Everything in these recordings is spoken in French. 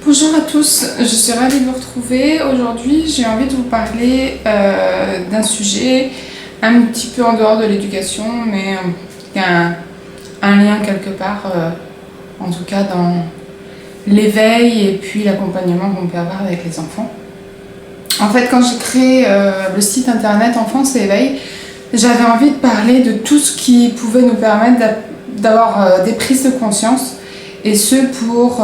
Bonjour à tous, je suis ravie de vous retrouver. Aujourd'hui, j'ai envie de vous parler d'un sujet un petit peu en dehors de l'éducation, mais il y a un lien quelque part, en tout cas dans l'éveil et puis l'accompagnement qu'on peut avoir avec les enfants. En fait, quand j'ai créé le site internet Enfance et Éveil, j'avais envie de parler de tout ce qui pouvait nous permettre d'avoir des prises de conscience, et ce pour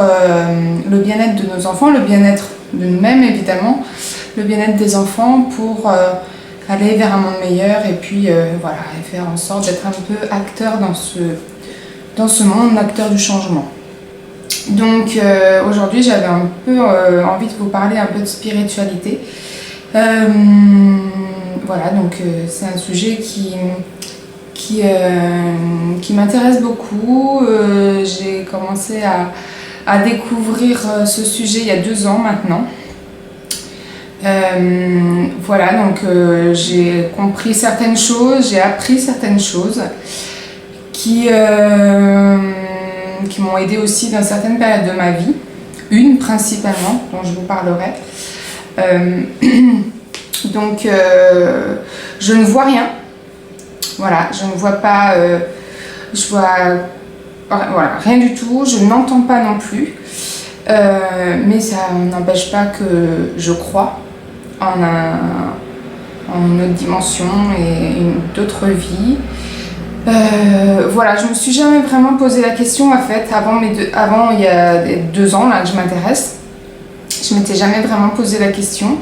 le bien-être de nos enfants, le bien-être de nous-mêmes évidemment, le bien-être des enfants pour aller vers un monde meilleur et puis voilà, et faire en sorte d'être un peu acteur dans ce monde, acteur du changement. Donc aujourd'hui j'avais un peu envie de vous parler un peu de spiritualité. Voilà, donc c'est un sujet qui m'intéresse beaucoup. J'ai commencé à découvrir ce sujet il y a 2 ans maintenant. Voilà, donc j'ai compris certaines choses, j'ai appris certaines choses qui m'ont aidé aussi dans certaines périodes de ma vie. Une principalement, dont je vous parlerai. Donc je ne vois rien. Voilà, je ne vois pas, je vois voilà, rien du tout, je n'entends pas non plus, mais ça n'empêche pas que je crois en une autre dimension et d'autres vies. Voilà, je me suis jamais vraiment posé la question en fait, avant il y a 2 ans là que je m'intéresse, je m'étais jamais vraiment posé la question.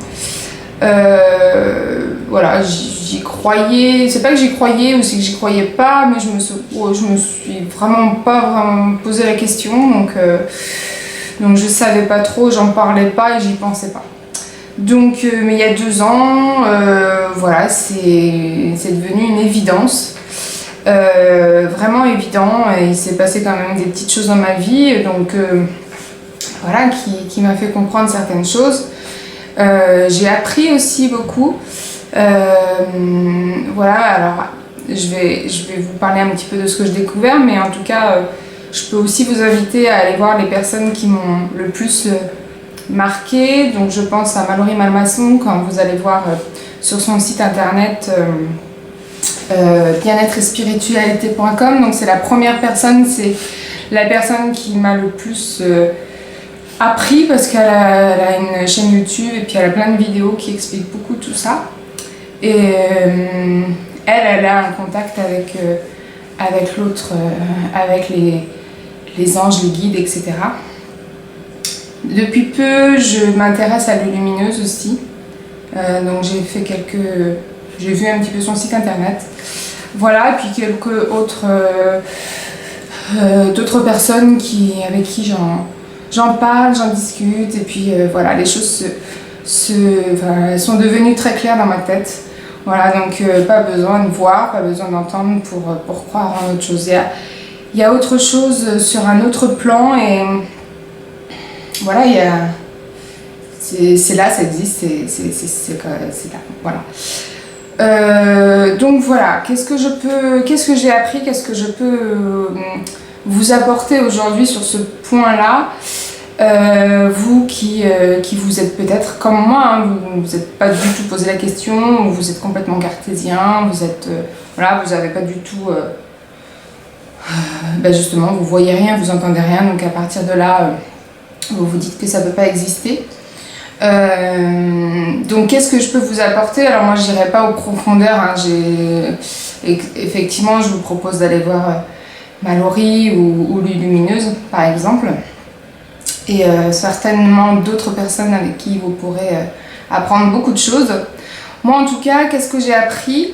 Voilà, j'y croyais, c'est pas que j'y croyais ou c'est que j'y croyais pas, mais je me suis vraiment pas posé la question, donc je savais pas trop, j'en parlais pas et j'y pensais pas. Donc, mais il y a 2 ans, voilà, c'est devenu une évidence, vraiment évident, et il s'est passé quand même des petites choses dans ma vie, donc voilà, qui m'a fait comprendre certaines choses. J'ai appris aussi beaucoup. Voilà, alors je vais vous parler un petit peu de ce que j'ai découvert, mais en tout cas, je peux aussi vous inviter à aller voir les personnes qui m'ont le plus marqué. Donc je pense à Mallory Malmasson, quand vous allez voir sur son site internet bien-être et spiritualité.com. Donc c'est la première personne, c'est la personne qui m'a le plus appris, parce qu'elle a une chaîne YouTube et puis elle a plein de vidéos qui expliquent beaucoup tout ça. Et elle a un contact avec l'autre, avec les anges, les guides, etc. Depuis peu, je m'intéresse à l'eau lumineuse aussi. Donc j'ai vu un petit peu son site internet. Voilà, et puis quelques autres d'autres personnes avec qui j'en parle, j'en discute, et puis voilà, les choses sont devenues très claires dans ma tête. Voilà, donc pas besoin de voir, pas besoin d'entendre pour croire en autre chose. Il y a autre chose sur un autre plan, et voilà, c'est là, ça existe, c'est là, voilà. Donc voilà, qu'est-ce que j'ai appris, qu'est-ce que je peux vous apporter aujourd'hui sur ce point-là. Vous qui vous êtes peut-être comme moi, hein, vous n'êtes pas du tout posé la question, ou vous êtes complètement cartésien, voilà, vous n'avez pas du tout, justement, vous voyez rien, vous entendez rien, donc à partir de là, vous vous dites que ça ne peut pas exister. Donc qu'est-ce que je peux vous apporter? Alors moi je n'irai pas aux profondeurs, hein. Effectivement je vous propose d'aller voir Mallory ou Lumineuse par exemple, et certainement d'autres personnes avec qui vous pourrez apprendre beaucoup de choses. Moi en tout cas, qu'est-ce que j'ai appris?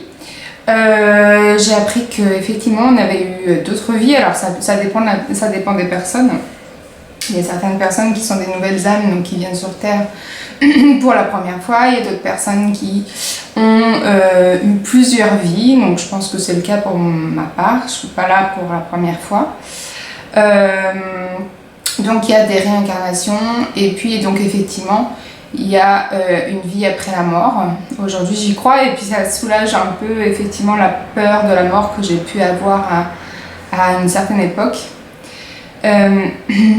J'ai appris qu'effectivement on avait eu d'autres vies. Alors ça dépend des personnes. Il y a certaines personnes qui sont des nouvelles âmes, donc qui viennent sur Terre pour la première fois. Il y a d'autres personnes qui ont eu plusieurs vies, donc je pense que c'est le cas pour ma part. Je ne suis pas là pour la première fois. Donc il y a des réincarnations, et puis donc effectivement il y a une vie après la mort. Aujourd'hui j'y crois, et puis ça soulage un peu effectivement la peur de la mort que j'ai pu avoir à une certaine époque. Euh,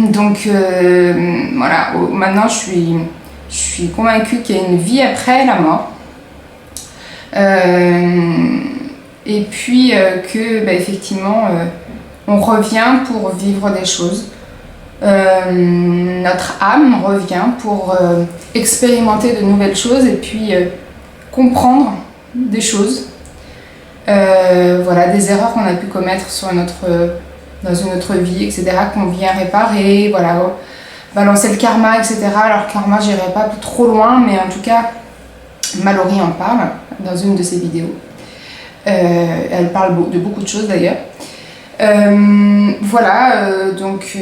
donc voilà, maintenant je suis convaincue qu'il y a une vie après la mort. Et puis que effectivement on revient pour vivre des choses. Notre âme revient pour expérimenter de nouvelles choses et puis comprendre des choses. Voilà, des erreurs qu'on a pu commettre dans une autre vie, etc., qu'on vient réparer, voilà, balancer le karma, etc. Alors, karma, j'irai pas trop loin, mais en tout cas, Mallory en parle dans une de ses vidéos. Elle parle de beaucoup de choses d'ailleurs. Voilà, donc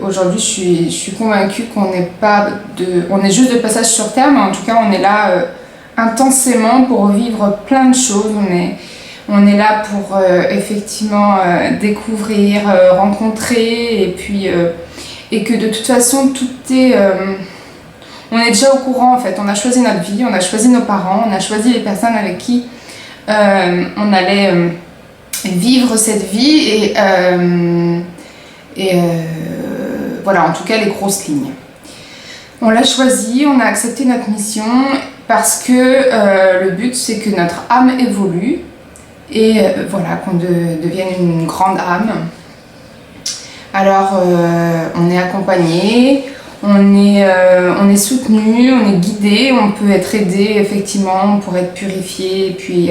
aujourd'hui, je suis convaincue qu'on n'est pas on est juste de passage sur Terre, mais en tout cas, on est là intensément pour vivre plein de choses. On est là pour effectivement découvrir, rencontrer, et puis et que de toute façon tout est, on est déjà au courant en fait. On a choisi notre vie, on a choisi nos parents, on a choisi les personnes avec qui on allait vivre cette vie et voilà, en tout cas les grosses lignes. On l'a choisi, on a accepté notre mission parce que le but c'est que notre âme évolue. Et voilà, qu'on devienne une grande âme. Alors, on est accompagné, on est soutenu, on est guidé, on peut être aidé effectivement pour être purifié et puis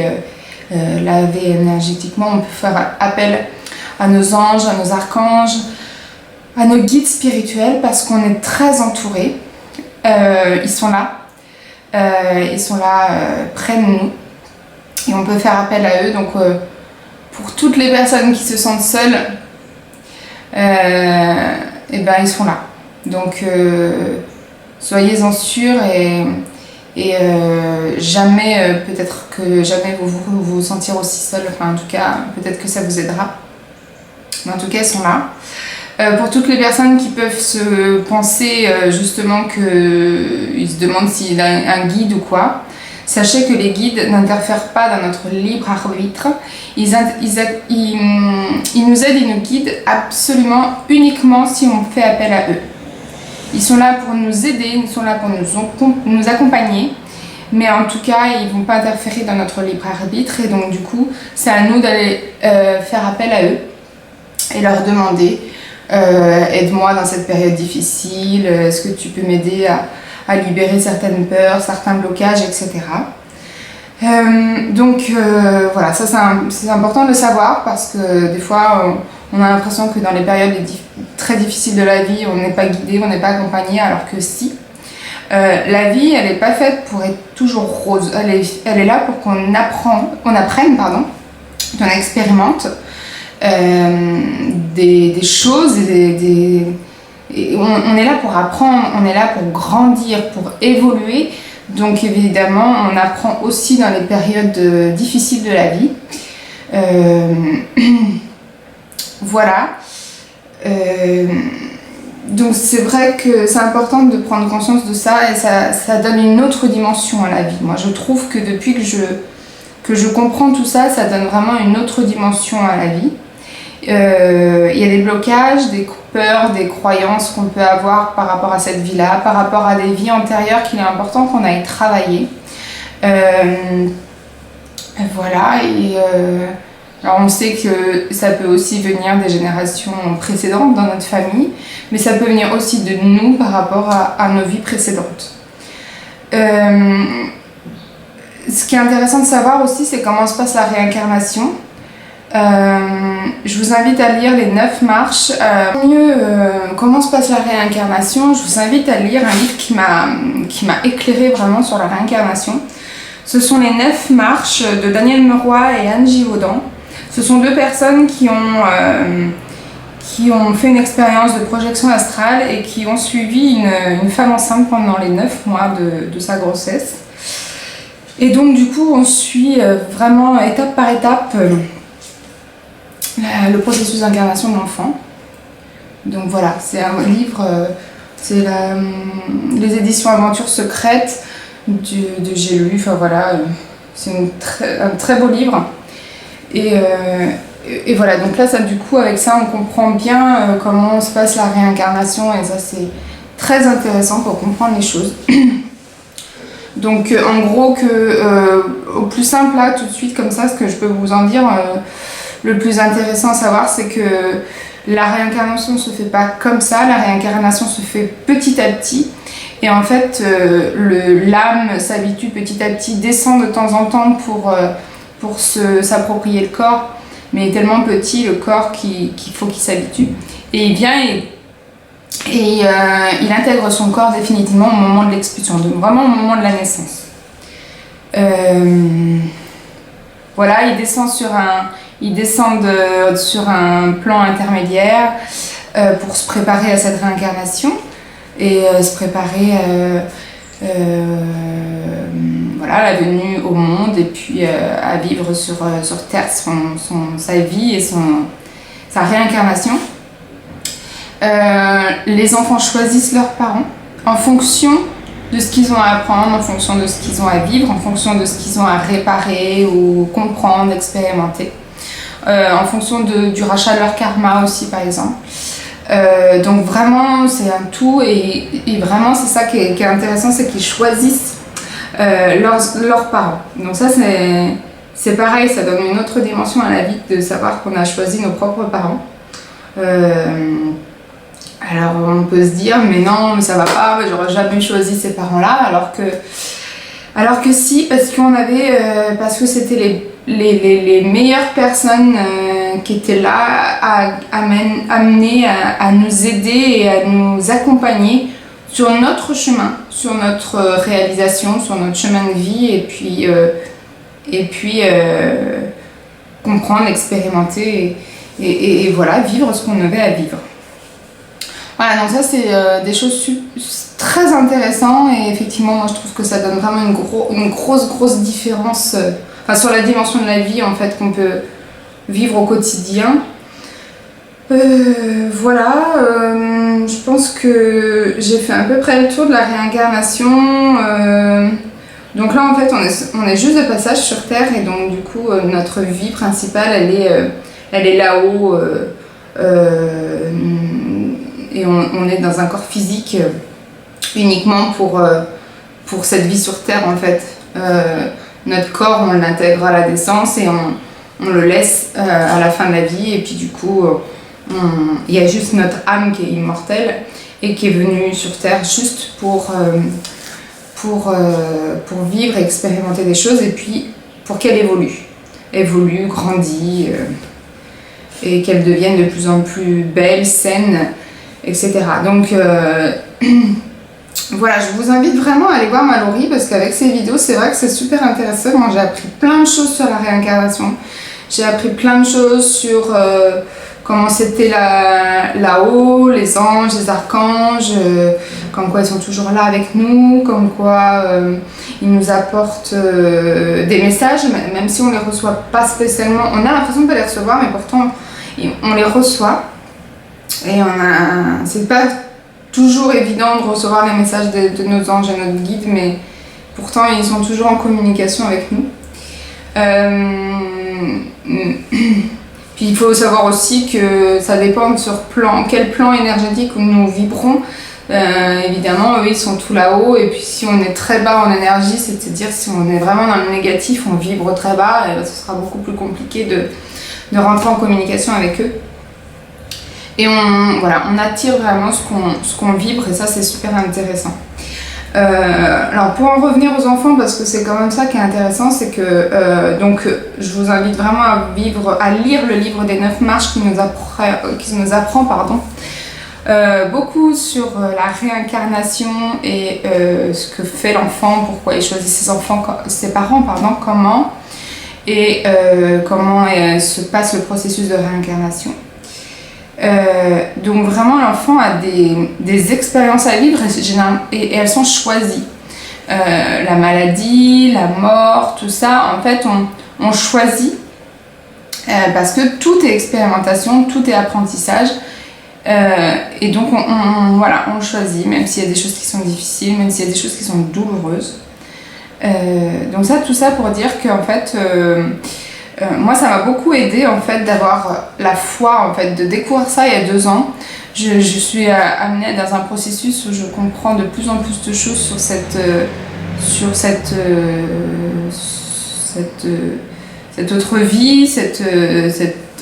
lavé énergétiquement. On peut faire appel à nos anges, à nos archanges, à nos guides spirituels parce qu'on est très entouré. Ils sont là près de nous. Et on peut faire appel à eux. Donc pour toutes les personnes qui se sentent seules, ils sont là. Donc soyez-en sûrs et jamais, peut-être que jamais vous sentir aussi seul. Enfin en tout cas, peut-être que ça vous aidera. Mais en tout cas, ils sont là. Pour toutes les personnes qui peuvent se penser justement qu'ils se demandent s'il a un guide ou quoi, sachez que les guides n'interfèrent pas dans notre libre arbitre. Ils nous aident, ils nous guident absolument uniquement si on fait appel à eux. Ils sont là pour nous aider, ils sont là pour nous accompagner, mais en tout cas, ils ne vont pas interférer dans notre libre arbitre. Et donc, du coup, c'est à nous d'aller faire appel à eux et leur demander aide-moi dans cette période difficile, est-ce que tu peux m'aider à libérer certaines peurs, certains blocages, etc. Voilà, ça c'est important de le savoir parce que des fois on a l'impression que dans les périodes très difficiles de la vie, on n'est pas guidé, on n'est pas accompagné, alors que si. La vie, elle n'est pas faite pour être toujours rose, elle est là pour qu'on apprenne, qu'on expérimente des choses, et on est là pour apprendre, on est là pour grandir, pour évoluer. Donc évidemment, on apprend aussi dans les périodes difficiles de la vie. Voilà. Donc c'est vrai que c'est important de prendre conscience de ça et ça donne une autre dimension à la vie. Moi, je trouve que depuis que je comprends tout ça, ça donne vraiment une autre dimension à la vie. Il y a des blocages, des peurs, des croyances qu'on peut avoir par rapport à cette vie-là, par rapport à des vies antérieures qu'il est important qu'on aille travailler. Voilà, alors on sait que ça peut aussi venir des générations précédentes dans notre famille, mais ça peut venir aussi de nous par rapport à nos vies précédentes. Ce qui est intéressant de savoir aussi, c'est comment se passe la réincarnation. Je vous invite à lire les 9 marches. Comment se passe la réincarnation, je vous invite à lire un livre qui m'a éclairé vraiment sur la réincarnation. Ce sont les 9 marches de Daniel Meroy et Anne Givaudan. Ce sont deux personnes qui ont fait une expérience de projection astrale et qui ont suivi une femme enceinte pendant les 9 mois de sa grossesse. Et donc du coup on suit vraiment étape par étape le processus d'incarnation de l'enfant. Donc voilà, c'est un livre, c'est les éditions Aventures secrètes de J'ai lu, enfin voilà, c'est un très beau livre. Et et voilà, donc là, ça, du coup, avec ça, on comprend bien comment se passe la réincarnation, et ça, c'est très intéressant pour comprendre les choses. Donc, en gros, au plus simple, là, tout de suite, comme ça, ce que je peux vous en dire, le plus intéressant à savoir, c'est que la réincarnation ne se fait pas comme ça, la réincarnation se fait petit à petit. Et en fait, l'âme s'habitue petit à petit, descend de temps en temps pour s'approprier le corps, mais il est tellement petit le corps qu'il faut qu'il s'habitue. Et il vient il intègre son corps définitivement au moment de l'expulsion, donc vraiment au moment de la naissance. Voilà, ils descendent sur un plan intermédiaire pour se préparer à cette réincarnation et se préparer voilà, à la venue au monde et puis à vivre sur Terre sa vie et sa réincarnation. Les enfants choisissent leurs parents en fonction de ce qu'ils ont à apprendre, en fonction de ce qu'ils ont à vivre, en fonction de ce qu'ils ont à réparer ou comprendre, expérimenter, en fonction du rachat de leur karma aussi par exemple. Donc vraiment c'est un tout et vraiment c'est ça qui est intéressant, c'est qu'ils choisissent leurs parents. Donc ça c'est pareil, ça donne une autre dimension à la vie de savoir qu'on a choisi nos propres parents. Alors on peut se dire mais non, mais ça va pas, j'aurais jamais choisi ces parents-là, alors que si, parce que c'était les meilleures personnes qui étaient là amenées à nous aider et à nous accompagner sur notre chemin, sur notre réalisation, sur notre chemin de vie et puis comprendre, expérimenter et voilà, vivre ce qu'on avait à vivre. Voilà, donc ça c'est des choses très intéressantes et effectivement moi je trouve que ça donne vraiment une grosse différence sur la dimension de la vie en fait qu'on peut vivre au quotidien. Voilà, je pense que j'ai fait à peu près le tour de la réincarnation. Donc là en fait on est juste de passage sur Terre et donc du coup notre vie principale elle est là-haut. Et on est dans un corps physique uniquement pour cette vie sur Terre en fait. Notre corps on l'intègre à la naissance et on le laisse à la fin de la vie et puis du coup il y a juste notre âme qui est immortelle et qui est venue sur Terre juste pour vivre et expérimenter des choses et puis pour qu'elle évolue, grandit et qu'elle devienne de plus en plus belle, saine, etc. Donc voilà, je vous invite vraiment à aller voir Mallory parce qu'avec ces vidéos, c'est vrai que c'est super intéressant. Moi, j'ai appris plein de choses sur la réincarnation. J'ai appris plein de choses sur comment c'était là-haut, les anges, les archanges, comme quoi ils sont toujours là avec nous, comme quoi ils nous apportent des messages, même si on les reçoit pas spécialement. On a l'impression de pas les recevoir, mais pourtant on les reçoit. Et c'est pas toujours évident de recevoir les messages de nos anges et notre guide, mais pourtant ils sont toujours en communication avec nous. Puis il faut savoir aussi que ça dépend sur quel plan énergétique nous vibrons. Évidemment, eux ils sont tout là-haut, et puis si on est très bas en énergie, c'est-à-dire si on est vraiment dans le négatif, on vibre très bas, et ce sera beaucoup plus compliqué de rentrer en communication avec eux. Et on attire vraiment ce qu'on vibre et ça c'est super intéressant. Alors pour en revenir aux enfants, parce que c'est quand même ça qui est intéressant, c'est que je vous invite vraiment à lire le livre des 9 marches qui nous apprend beaucoup sur la réincarnation et ce que fait l'enfant, pourquoi il choisit ses parents, comment et comment se passe le processus de réincarnation. Donc vraiment l'enfant a des expériences à vivre et elles sont choisies. La maladie, la mort, tout ça, en fait on choisit parce que tout est expérimentation, tout est apprentissage. Et donc on choisit, même s'il y a des choses qui sont difficiles, même s'il y a des choses qui sont douloureuses. Donc tout ça pour dire qu'en fait Moi, ça m'a beaucoup aidé en fait d'avoir la foi, en fait, de découvrir ça il y a 2 ans. Je suis amenée dans un processus où je comprends de plus en plus de choses sur cette autre vie, cette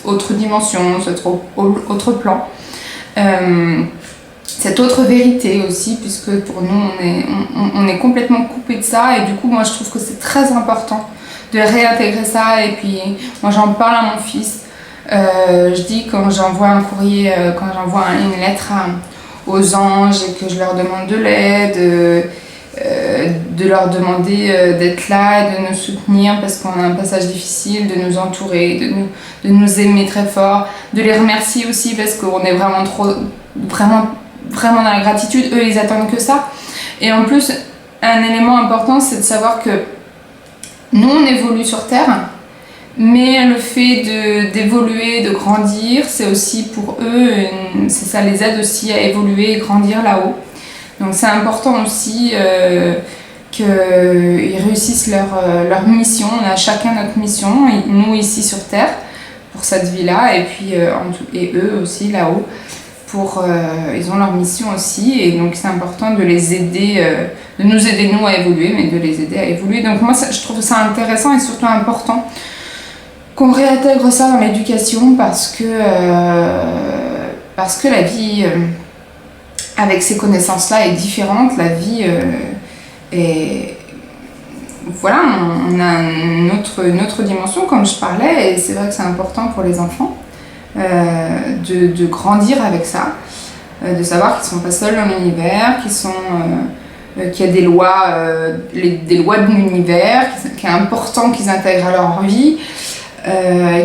autre dimension, cet autre plan. Cette autre vérité aussi, puisque pour nous, on est complètement coupé de ça. Et du coup, moi, je trouve que c'est très important de réintégrer ça. Et puis, moi, j'en parle à mon fils. Je dis quand j'envoie un courrier, quand j'envoie une lettre aux anges et que je leur demande de l'aide, de leur demander d'être là et de nous soutenir parce qu'on a un passage difficile, de nous entourer, de nous aimer très fort, de les remercier aussi parce qu'on est vraiment dans la gratitude. Eux, ils attendent que ça. Et en plus, un élément important, c'est de savoir que nous, on évolue sur Terre, mais le fait d'évoluer, de grandir, c'est aussi pour eux, ça les aide aussi à évoluer et grandir là-haut. Donc c'est important aussi qu'ils réussissent leur mission. On a chacun notre mission, nous ici sur Terre, pour cette vie-là, et puis et eux aussi là-haut. Ils ont leur mission aussi, et donc c'est important de les aider, de nous aider nous à évoluer, mais de les aider à évoluer. Donc moi je trouve ça intéressant et surtout important qu'on réintègre ça dans l'éducation parce que la vie avec ces connaissances-là est différente. La vie est... Voilà, on a une autre dimension comme je parlais, et c'est vrai que c'est important pour les enfants de grandir avec ça, de savoir qu'ils ne sont pas seuls dans l'univers, qu'il y a des lois de l'univers, qu'il est important qu'ils intègrent à leur vie,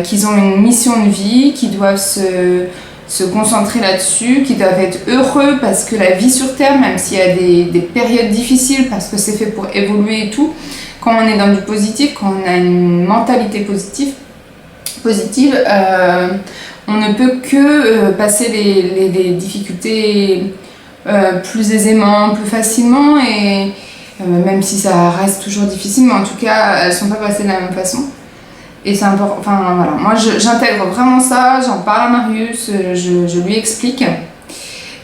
qu'ils ont une mission de vie, qu'ils doivent se concentrer là-dessus, qu'ils doivent être heureux parce que la vie sur Terre, même s'il y a des périodes difficiles, parce que c'est fait pour évoluer et tout, quand on est dans du positif, quand on a une mentalité positive, on ne peut que passer les difficultés plus aisément, plus facilement, et même si ça reste toujours difficile, mais en tout cas, elles ne sont pas passées de la même façon. Et c'est important, enfin voilà, moi j'intègre vraiment ça, j'en parle à Marius, je lui explique.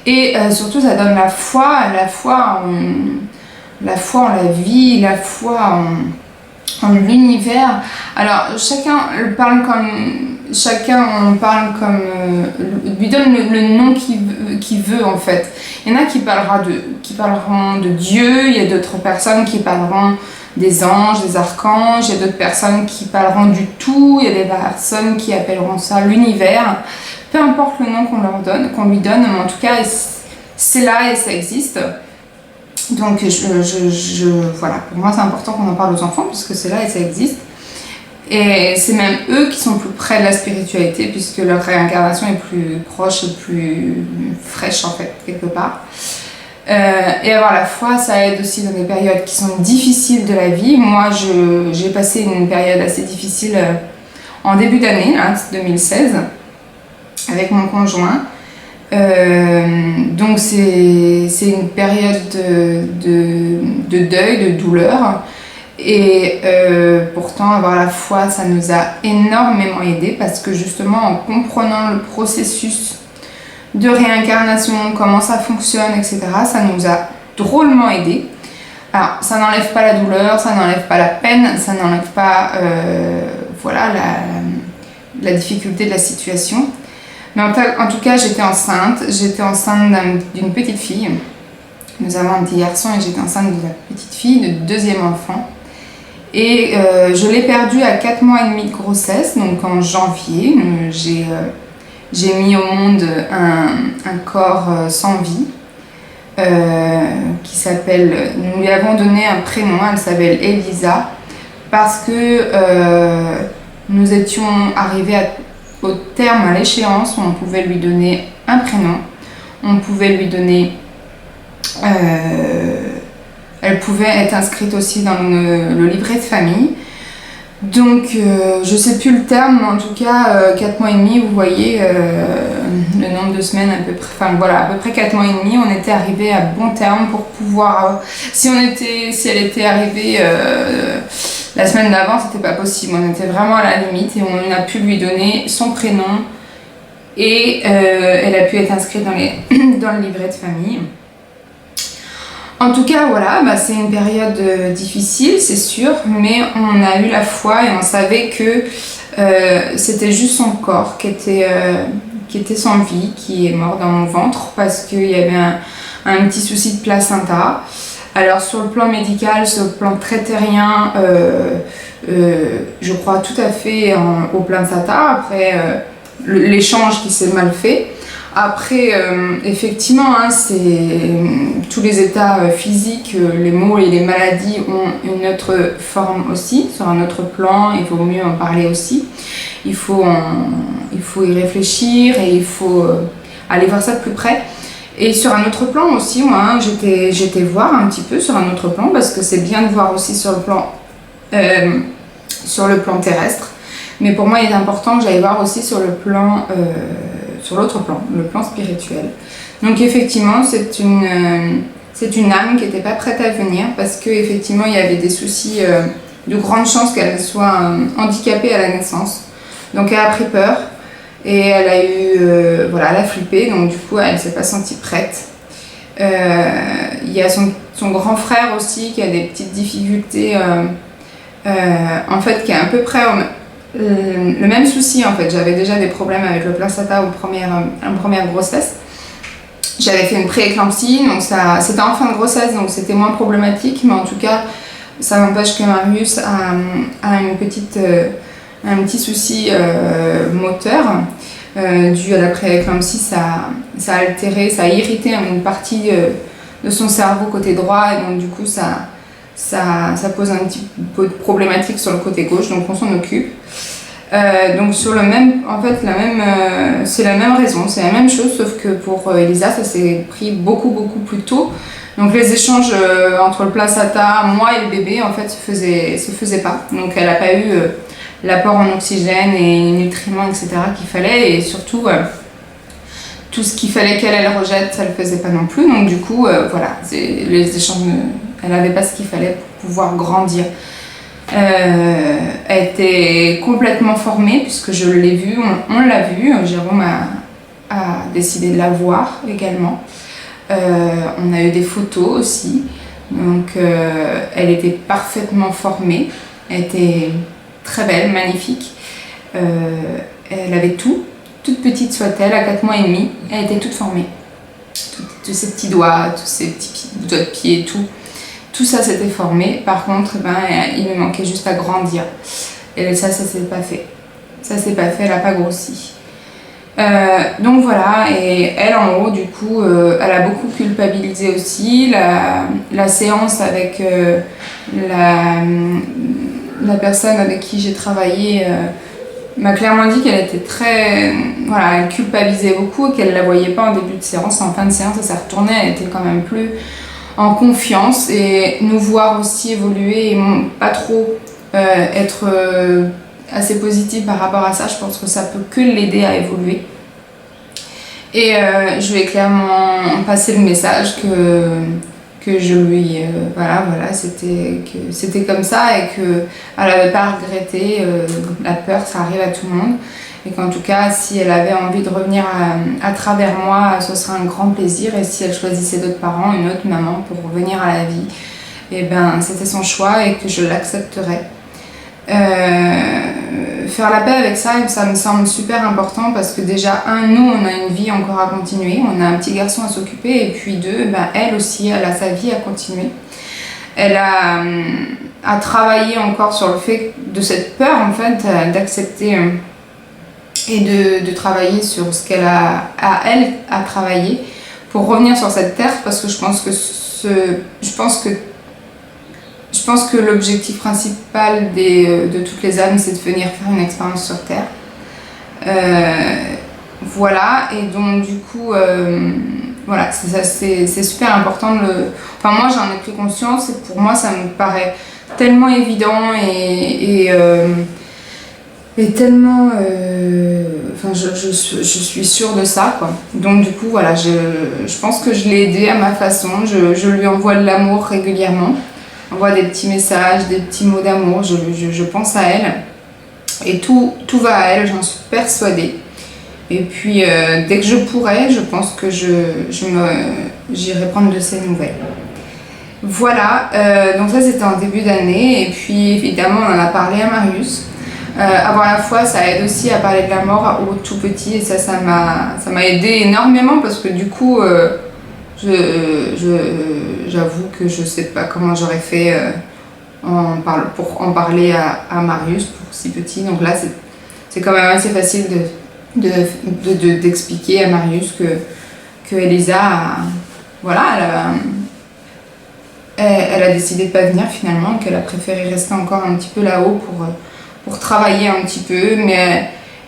Et surtout ça donne la foi en la vie, la foi en l'univers. Alors chacun parle comme lui donne le nom qu'il veut en fait. Il y en a qui parleront de Dieu, il y a d'autres personnes qui parleront des anges, des archanges, il y a d'autres personnes qui parleront du tout, il y a des personnes qui appelleront ça l'univers. Peu importe le nom qu'on lui donne, mais en tout cas c'est là et ça existe. Donc voilà, pour moi c'est important qu'on en parle aux enfants puisque c'est là et ça existe. Et c'est même eux qui sont plus près de la spiritualité puisque leur réincarnation est plus proche et plus fraîche en fait, quelque part. Et avoir la foi, ça aide aussi dans des périodes qui sont difficiles de la vie. Moi, j'ai passé une période assez difficile en début d'année, 2016, avec mon conjoint. Donc c'est une période de deuil, de douleur. Et pourtant, avoir la foi, ça nous a énormément aidé parce que justement, en comprenant le processus de réincarnation, comment ça fonctionne, etc., ça nous a drôlement aidé. Alors, ça n'enlève pas la douleur, ça n'enlève pas la peine, ça n'enlève pas la difficulté de la situation. Mais en tout cas, j'étais enceinte d'une petite fille. Nous avons un petit garçon et j'étais enceinte de la petite fille, de deuxième enfant. Et je l'ai perdue à 4 mois et demi de grossesse, donc en janvier. J'ai mis au monde un corps sans vie qui s'appelle... Nous lui avons donné un prénom, elle s'appelle Elisa, parce que nous étions arrivés au terme, à l'échéance, où on pouvait lui donner un prénom, on pouvait lui donner... elle pouvait être inscrite aussi dans le livret de famille. Donc, je sais plus le terme, mais en tout cas, 4 mois et demi, vous voyez le nombre de semaines à peu près, enfin voilà, à peu près 4 mois et demi, on était arrivé à bon terme pour pouvoir, si elle était arrivée La semaine d'avant, c'était pas possible. On était vraiment à la limite et on a pu lui donner son prénom et elle a pu être inscrite dans le livret de famille. En tout cas, voilà, c'est une période difficile, c'est sûr, mais on a eu la foi et on savait que c'était juste son corps qui était sans vie, qui est mort dans mon ventre parce qu'il y avait un petit souci de placenta. Alors sur le plan médical, sur le plan très terrien, je crois tout à fait au placenta. Après, l'échange qui s'est mal fait. Après, effectivement, c'est tous les états physiques, les maux et les maladies ont une autre forme aussi, sur un autre plan, il vaut mieux en parler aussi. Il faut y réfléchir et il faut aller voir ça de plus près. Et sur un autre plan aussi, moi, j'étais voir un petit peu sur un autre plan, parce que c'est bien de voir aussi sur le plan terrestre. Mais pour moi, il est important que j'aille voir aussi sur le plan... sur l'autre plan, le plan spirituel. Donc effectivement, c'est une âme qui n'était pas prête à venir parce qu'effectivement, il y avait des soucis de grande chance qu'elle soit handicapée à la naissance. Donc elle a pris peur et elle a elle a flippé, donc du coup, elle ne s'est pas sentie prête. Il y a son grand frère aussi qui a des petites difficultés, en fait, qui est à peu près... le même souci en fait, j'avais déjà des problèmes avec le placenta en première grossesse. J'avais fait une pré-éclampsie, donc c'était en fin de grossesse, donc c'était moins problématique, mais en tout cas, ça n'empêche que Marius a un petit souci moteur dû à la pré-éclampsie. Ça a altéré, ça a irrité une partie de son cerveau côté droit, et donc du coup ça pose un petit peu de problématique sur le côté gauche, donc on s'en occupe. Donc sur c'est la même raison, c'est la même chose, sauf que pour Elisa, ça s'est pris beaucoup plus tôt. Donc les échanges entre le placenta, moi et le bébé, en fait, se faisaient pas. Donc elle n'a pas eu l'apport en oxygène et nutriments, etc. qu'il fallait, et surtout tout ce qu'il fallait qu'elle rejette, ça le faisait pas non plus. Donc du coup, les échanges, elle n'avait pas ce qu'il fallait pour pouvoir grandir. Elle était complètement formée puisque je l'ai vue, on l'a vue. Jérôme a décidé de la voir également. On a eu des photos aussi. Donc elle était parfaitement formée. Elle était très belle, magnifique. Elle avait tout. Toute petite soit-elle, à 4 mois et demi, elle était toute formée. Tous ses petits doigts, tous ses petits doigts de pied, tout ça s'était formé. Par contre, il me manquait juste à grandir. Et ça s'est pas fait. Ça s'est pas fait, elle n'a pas grossi. Donc voilà, et elle en haut, du coup, elle a beaucoup culpabilisé aussi. La séance avec la personne avec qui j'ai travaillé m'a clairement dit qu'elle était elle culpabilisait beaucoup et qu'elle la voyait pas en début de séance. En fin de séance, elle s'est retournée, elle était quand même plus en confiance, et nous voir aussi évoluer et pas trop être assez positive par rapport à ça. Je pense que ça peut que l'aider à évoluer. Et je lui ai clairement passé le message que je lui c'était comme ça, et que elle n'avait pas regretté. La peur, ça arrive à tout le monde, et qu'en tout cas, si elle avait envie de revenir à travers moi, ce serait un grand plaisir. Et si elle choisissait d'autres parents, une autre maman pour revenir à la vie, et c'était son choix et que je l'accepterais. Faire la paix avec ça me semble super important, parce que déjà, nous, on a une vie encore à continuer, on a un petit garçon à s'occuper, et puis deux, elle aussi, elle a sa vie à continuer. Elle a travaillé encore sur le fait de cette peur, en fait, d'accepter et de travailler sur ce qu'elle a à travailler pour revenir sur cette terre, parce que je pense que l'objectif principal de toutes les âmes, c'est de venir faire une expérience sur Terre. Et donc du coup, c'est super important de le... Enfin, moi, j'en ai pris conscience, et pour moi, ça me paraît tellement évident et tellement... je suis sûre de ça, quoi. Donc du coup, je pense que je l'ai aidé à ma façon. Je lui envoie de l'amour régulièrement. envoie des petits messages, des petits mots d'amour, je pense à elle. Et tout va à elle, j'en suis persuadée. Et puis dès que je pourrai, je pense que j'irai prendre de ses nouvelles. Voilà, donc ça c'était en début d'année. Et puis évidemment on en a parlé à Marius. Avoir la foi, ça aide aussi à parler de la mort aux tout petits. Et ça m'a aidé énormément parce que du coup, j'avoue que je sais pas comment j'aurais fait pour en parler à Marius, pour si petit. Donc là, c'est quand même assez facile d'expliquer à Marius que Elisa, voilà, elle a décidé de pas venir finalement, qu'elle a préféré rester encore un petit peu là-haut pour travailler un petit peu,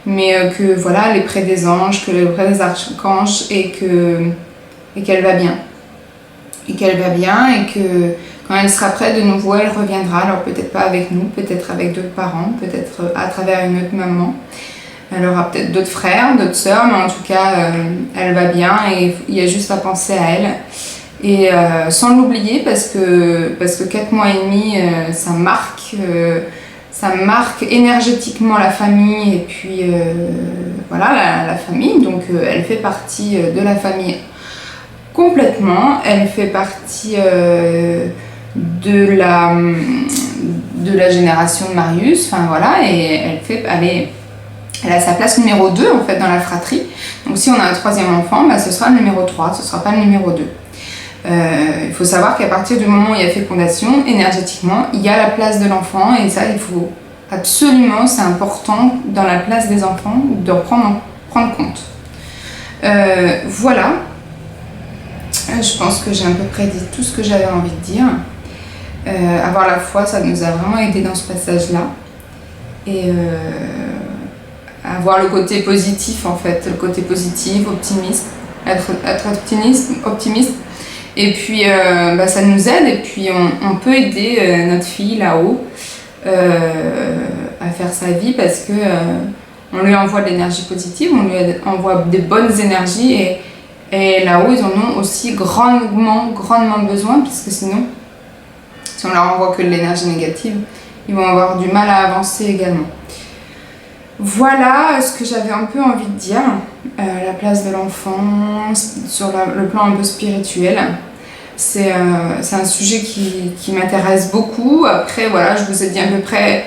mais que voilà, elle est près des anges, qu'elle est près des archanges et qu'elle va bien. Et qu'elle va bien et que quand elle sera prête de nouveau, elle reviendra. Alors peut-être pas avec nous, peut-être avec d'autres parents, peut-être à travers une autre maman. Elle aura peut-être d'autres frères, d'autres sœurs, mais en tout cas, elle va bien et il y a juste à penser à elle. Et sans l'oublier parce que 4 mois et demi, ça marque énergétiquement la famille et puis voilà, la famille. Donc elle fait partie de la famille complètement. Elle fait partie de la génération de Marius. Enfin voilà, et elle a sa place numéro 2 en fait dans la fratrie. Donc si on a un 3e enfant, bah, ce sera le numéro 3, ce ne sera pas le numéro 2. Il faut savoir qu'à partir du moment où il y a fécondation, énergétiquement, il y a la place de l'enfant et ça, il faut absolument, c'est important dans la place des enfants de prendre compte. Voilà, je pense que j'ai à peu près dit tout ce que j'avais envie de dire. Avoir la foi, ça nous a vraiment aidé dans ce passage-là. Et avoir le côté positif en fait, le côté positif, optimiste, être optimiste. Et puis ça nous aide et puis on peut aider notre fille là-haut à faire sa vie parce que on lui envoie de l'énergie positive, on lui envoie des bonnes énergies et là-haut ils en ont aussi grandement besoin puisque sinon si on leur envoie que de l'énergie négative, ils vont avoir du mal à avancer également. Voilà ce que j'avais un peu envie de dire, la place de l'enfant sur le plan un peu spirituel. C'est un sujet qui m'intéresse beaucoup. Après, voilà, je vous ai dit à peu près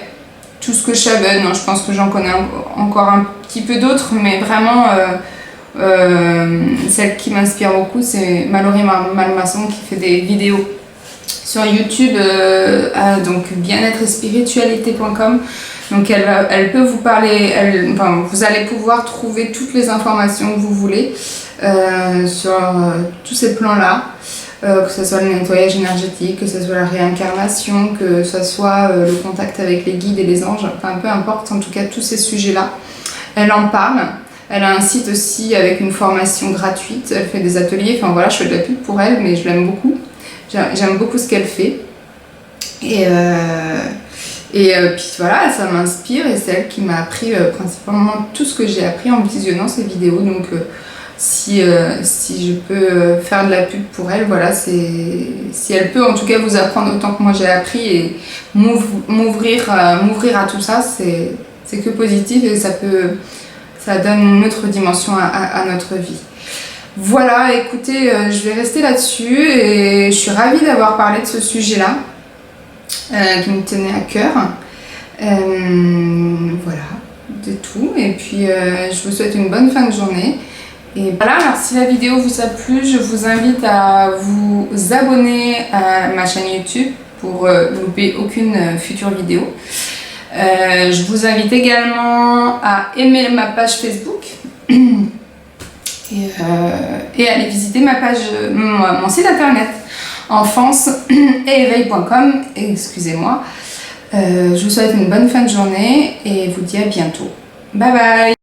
tout ce que je savais. Non, je pense que j'en connais encore un petit peu d'autres, mais vraiment, celle qui m'inspire beaucoup, c'est Mallory Malmasson qui fait des vidéos sur YouTube, donc bien-être-et-spiritualité.com. Donc elle peut vous parler, vous allez pouvoir trouver toutes les informations que vous voulez sur tous ces plans-là, que ce soit le nettoyage énergétique, que ce soit la réincarnation, que ce soit le contact avec les guides et les anges, enfin peu importe, en tout cas tous ces sujets-là, elle en parle. Elle a un site aussi avec une formation gratuite, elle fait des ateliers, enfin voilà, je fais de la pub pour elle, mais je l'aime beaucoup. J'aime beaucoup ce qu'elle fait. Et puis voilà, ça m'inspire et c'est elle qui m'a appris principalement tout ce que j'ai appris en visionnant ces vidéos. Donc si je peux faire de la pub pour elle, voilà, si elle peut en tout cas vous apprendre autant que moi j'ai appris et m'ouvrir à tout ça, c'est que positif et ça donne une autre dimension à notre vie. Voilà, écoutez, je vais rester là-dessus et je suis ravie d'avoir parlé de ce sujet-là. Qui me tenait à cœur. Voilà, de tout. Et puis je vous souhaite une bonne fin de journée. Et voilà, alors si la vidéo vous a plu, je vous invite à vous abonner à ma chaîne YouTube pour ne louper aucune future vidéo. Je vous invite également à aimer ma page Facebook et aller visiter ma page, mon site internet enfance-et-éveil.com. Excusez-moi. Je vous souhaite une bonne fin de journée et vous dis à bientôt. Bye bye.